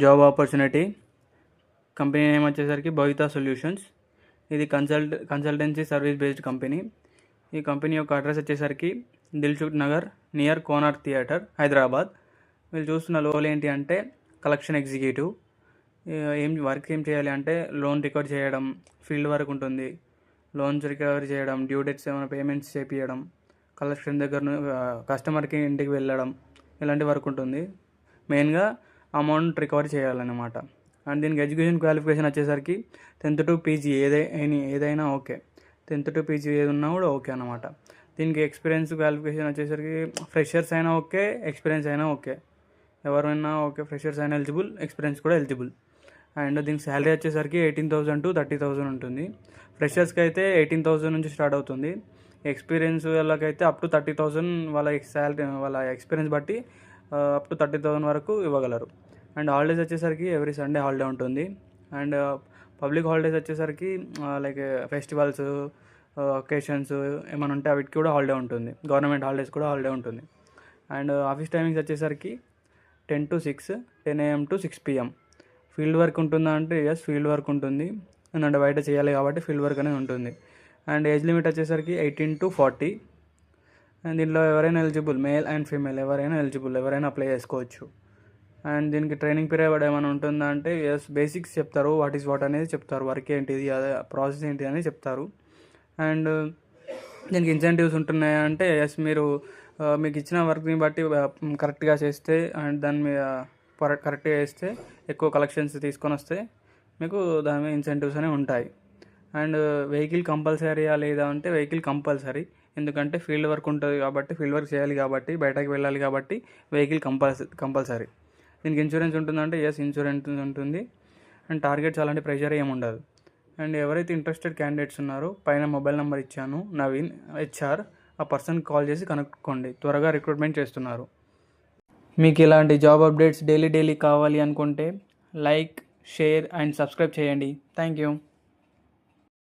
Job opportunity. Company name వచ్చేసరికి భవితా solutions. ఇది consultancy service based company. ఈ కంపెనీ యొక్క అడ్రస్ వచ్చేసరికి దిల్సుఖ్ నగర్ నియర్ కోనార్క్ థియేటర్, హైదరాబాద్. వీళ్ళు చూస్తున్న రోల్ ఏంటి అంటే కలెక్షన్ ఎగ్జిక్యూటివ్. ఏం చేయాలి అంటే లోన్ రికవర్ చేయడం, ఫీల్డ్ వర్క్ ఉంటుంది. లోన్స్ రికవరీ చేయడం, డ్యూ డేట్స్ ఏమైనా పేమెంట్స్ చేపించడం, కలెక్షన్ దగ్గర కస్టమర్కి ఇంటికి వెళ్ళడం, ఇలాంటి వర్క్ ఉంటుంది. మెయిన్గా అమౌంట్ రికవరీ చేయాలన్నమాట. అండ్ దీనికి ఎడ్యుకేషన్ క్వాలిఫికేషన్ వచ్చేసరికి 10th to PG ఏదైనా ఓకే. 10th to PG ఏది ఉన్నా కూడా ఓకే అన్నమాట. దీనికి ఎక్స్పీరియన్స్ క్వాలిఫికేషన్ వచ్చేసరికి ఫ్రెషర్స్ అయినా ఓకే, ఎక్స్పీరియన్స్ అయినా ఓకే. ఎవరైనా ఓకే, ఫ్రెషర్స్ అయినా ఎలిజిబుల్, ఎక్స్పీరియన్స్ కూడా ఎలిజిబుల్. అండ్ దీనికి శాలరీ వచ్చేసరికి 18,000 to 30,000 ఉంటుంది. ఫ్రెషర్స్కి అయితే 18,000 నుంచి స్టార్ట్ అవుతుంది. ఎక్స్పీరియన్స్ వాళ్ళకైతే అప్ టు 30,000 వాళ్ళ శాలరీ, వాళ్ళ ఎక్స్పీరియన్స్ బట్టి అప్ టు 30,000 వరకు ఇవ్వగలరు. అండ్ హాలిడేస్ వచ్చేసరికి ఎవ్రీ సండే హాలిడే ఉంటుంది. అండ్ పబ్లిక్ హాలిడేస్ వచ్చేసరికి లైక్ ఫెస్టివల్స్, ఒకేషన్స్ ఏమైనా ఉంటే వాటికి కూడా హాలిడే ఉంటుంది. గవర్నమెంట్ హాలిడేస్ కూడా హాలిడే ఉంటుంది. అండ్ ఆఫీస్ టైమింగ్స్ వచ్చేసరికి 10 to 6, 10 AM to 6 PM. Field work ఉంటుందా అంటే ఫీల్డ్ వర్క్ ఉంటుంది. ఎందుకంటే బయట చేయాలి కాబట్టి ఫీల్డ్ వర్క్ అనేది ఉంటుంది. అండ్ ఏజ్ లిమిట్ వచ్చేసరికి 18 to 40. అండ్ దీనిలో ఎవరైనా ఎలిజిబుల్, మేల్ అండ్ ఫీమేల్ ఎవరైనా ఎలిజిబుల్, ఎవరైనా అప్లై చేసుకోవచ్చు. అండ్ దీనికి ట్రైనింగ్ పీరియడ్ ఏమైనా ఉంటుందా అంటే బేసిక్స్ చెప్తారు, వాట్ ఈస్ వాట్ అనేది చెప్తారు, వర్క్ ఏంటిది, అదే ప్రాసెస్ ఏంటి అని చెప్తారు. అండ్ దీనికి ఇన్సెంటివ్స్ ఉంటున్నాయా అంటే మీరు మీకు ఇచ్చిన వర్క్ని బట్టి కరెక్ట్గా చేస్తే అండ్ దాని మీద కరెక్ట్గా చేస్తే ఎక్కువ కలెక్షన్స్ తీసుకొని వస్తే మీకు దాని మీద ఇన్సెంటివ్స్ అనేవి ఉంటాయి. అండ్ వెహికల్ కంపల్సరీయా లేదా అంటే వెహికల్ కంపల్సరీ. ఎందుకంటే ఫీల్డ్ వర్క్ ఉంటుంది కాబట్టి, ఫీల్డ్ వర్క్ చేయాలి కాబట్టి, బయటకు వెళ్ళాలి కాబట్టి వెహికల్ కంపల్సరీ. దీనికి ఇన్సూరెన్స్ ఉంటుందంటే ఇన్సూరెన్స్ ఉంటుంది. అండ్ టార్గెట్స్ అలాంటి ప్రెషర్ ఏమి ఉండదు. అండ్ ఎవరైతే ఇంట్రెస్టెడ్ క్యాండిడేట్స్ ఉన్నారో పైన మొబైల్ నెంబర్ ఇచ్చాను, నవీన్ HR, ఆ పర్సన్కి కాల్ చేసి కనుక్కోండి. త్వరగా రిక్రూట్మెంట్ చేస్తున్నారు. మీకు ఇలాంటి జాబ్ అప్డేట్స్ డైలీ కావాలి అనుకుంటే లైక్, షేర్ అండ్ సబ్స్క్రైబ్ చేయండి. Thank you.